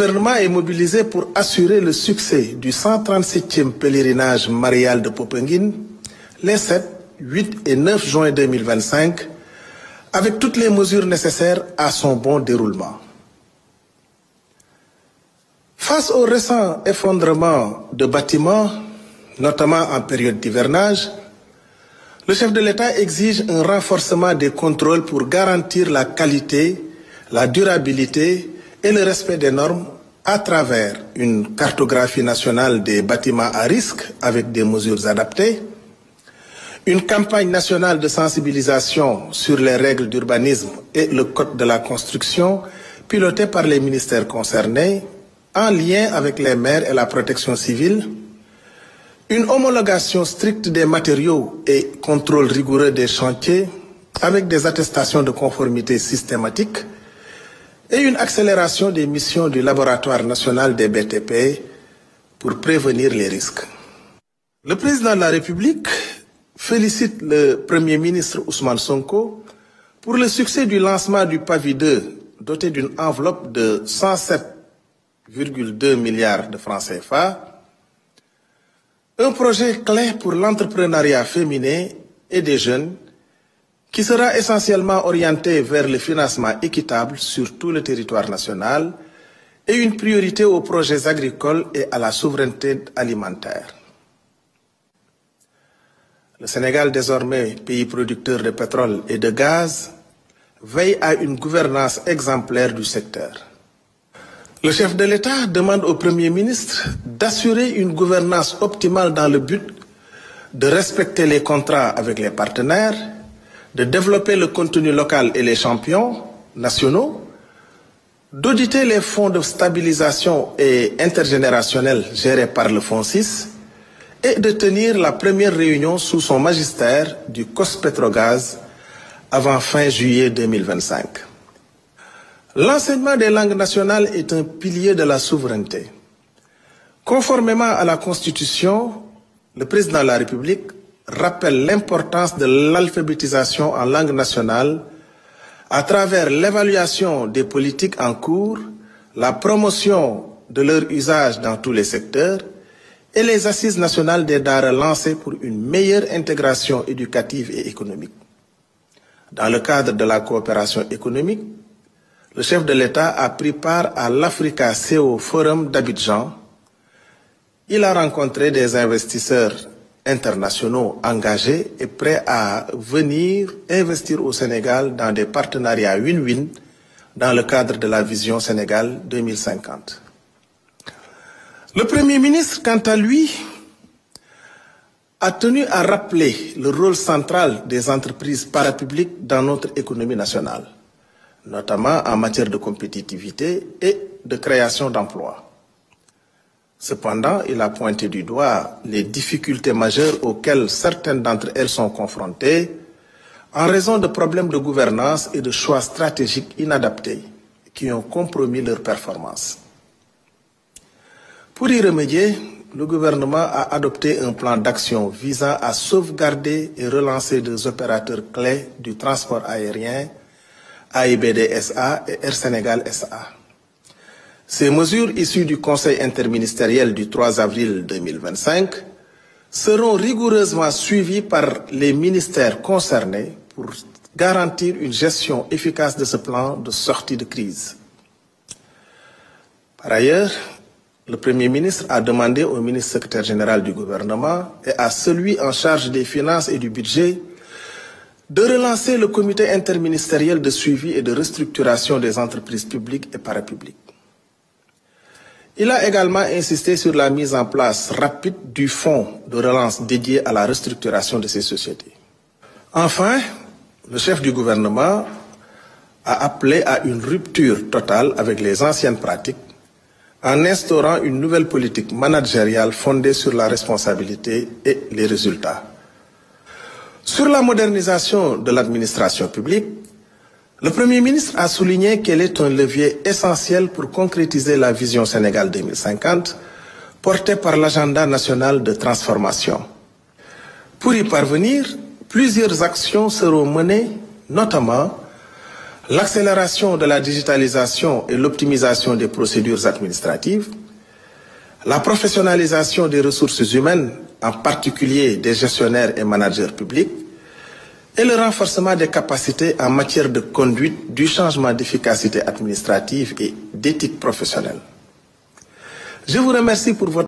Le gouvernement est mobilisé pour assurer le succès du 137e pèlerinage marial de Popenguine les 7, 8 et 9 juin 2025 avec toutes les mesures nécessaires à son bon déroulement. Face au récent effondrement de bâtiments, notamment en période d'hivernage, le chef de l'État exige un renforcement des contrôles pour garantir la qualité, la durabilité et le respect des normes à travers une cartographie nationale des bâtiments à risque avec des mesures adaptées, une campagne nationale de sensibilisation sur les règles d'urbanisme et le code de la construction pilotée par les ministères concernés en lien avec les maires et la protection civile, une homologation stricte des matériaux et contrôle rigoureux des chantiers avec des attestations de conformité systématiques et une accélération des missions du Laboratoire national des BTP pour prévenir les risques. Le président de la République félicite le Premier ministre Ousmane Sonko pour le succès du lancement du PAVI 2 doté d'une enveloppe de 107,2 milliards de francs CFA, un projet clé pour l'entrepreneuriat féminin et des jeunes qui sera essentiellement orienté vers le financement équitable sur tout le territoire national et une priorité aux projets agricoles et à la souveraineté alimentaire. Le Sénégal, désormais pays producteur de pétrole et de gaz, veille à une gouvernance exemplaire du secteur. Le chef de l'État demande au Premier ministre d'assurer une gouvernance optimale dans le but de respecter les contrats avec les partenaires, de développer le contenu local et les champions nationaux, d'auditer les fonds de stabilisation et intergénérationnels gérés par le Fonds 6 et de tenir la première réunion sous son magistère du COS-Petrogaz avant fin juillet 2025. L'enseignement des langues nationales est un pilier de la souveraineté. Conformément à la Constitution, le président de la République rappelle l'importance de l'alphabétisation en langue nationale à travers l'évaluation des politiques en cours, la promotion de leur usage dans tous les secteurs et les assises nationales des daara lancées pour une meilleure intégration éducative et économique. Dans le cadre de la coopération économique, le chef de l'État a pris part à l'Africa CO Forum d'Abidjan. Il a rencontré des investisseurs internationaux engagés et prêts à venir investir au Sénégal dans des partenariats win-win dans le cadre de la vision Sénégal 2050. Le Premier ministre, quant à lui, a tenu à rappeler le rôle central des entreprises parapubliques dans notre économie nationale, notamment en matière de compétitivité et de création d'emplois. Cependant, il a pointé du doigt les difficultés majeures auxquelles certaines d'entre elles sont confrontées en raison de problèmes de gouvernance et de choix stratégiques inadaptés qui ont compromis leur performance. Pour y remédier, le gouvernement a adopté un plan d'action visant à sauvegarder et relancer des opérateurs clés du transport aérien, AIBD SA et Air Sénégal SA. Ces mesures issues du Conseil interministériel du 3 avril 2025 seront rigoureusement suivies par les ministères concernés pour garantir une gestion efficace de ce plan de sortie de crise. Par ailleurs, le Premier ministre a demandé au ministre secrétaire général du gouvernement et à celui en charge des finances et du budget de relancer le comité interministériel de suivi et de restructuration des entreprises publiques et parapubliques. Il a également insisté sur la mise en place rapide du fonds de relance dédié à la restructuration de ces sociétés. Enfin, le chef du gouvernement a appelé à une rupture totale avec les anciennes pratiques en instaurant une nouvelle politique managériale fondée sur la responsabilité et les résultats. Sur la modernisation de l'administration publique, le Premier ministre a souligné qu'elle est un levier essentiel pour concrétiser la vision Sénégal 2050 portée par l'agenda national de transformation. Pour y parvenir, plusieurs actions seront menées, notamment l'accélération de la digitalisation et l'optimisation des procédures administratives, la professionnalisation des ressources humaines, en particulier des gestionnaires et managers publics, et le renforcement des capacités en matière de conduite, du changement d'efficacité administrative et d'éthique professionnelle. Je vous remercie pour votre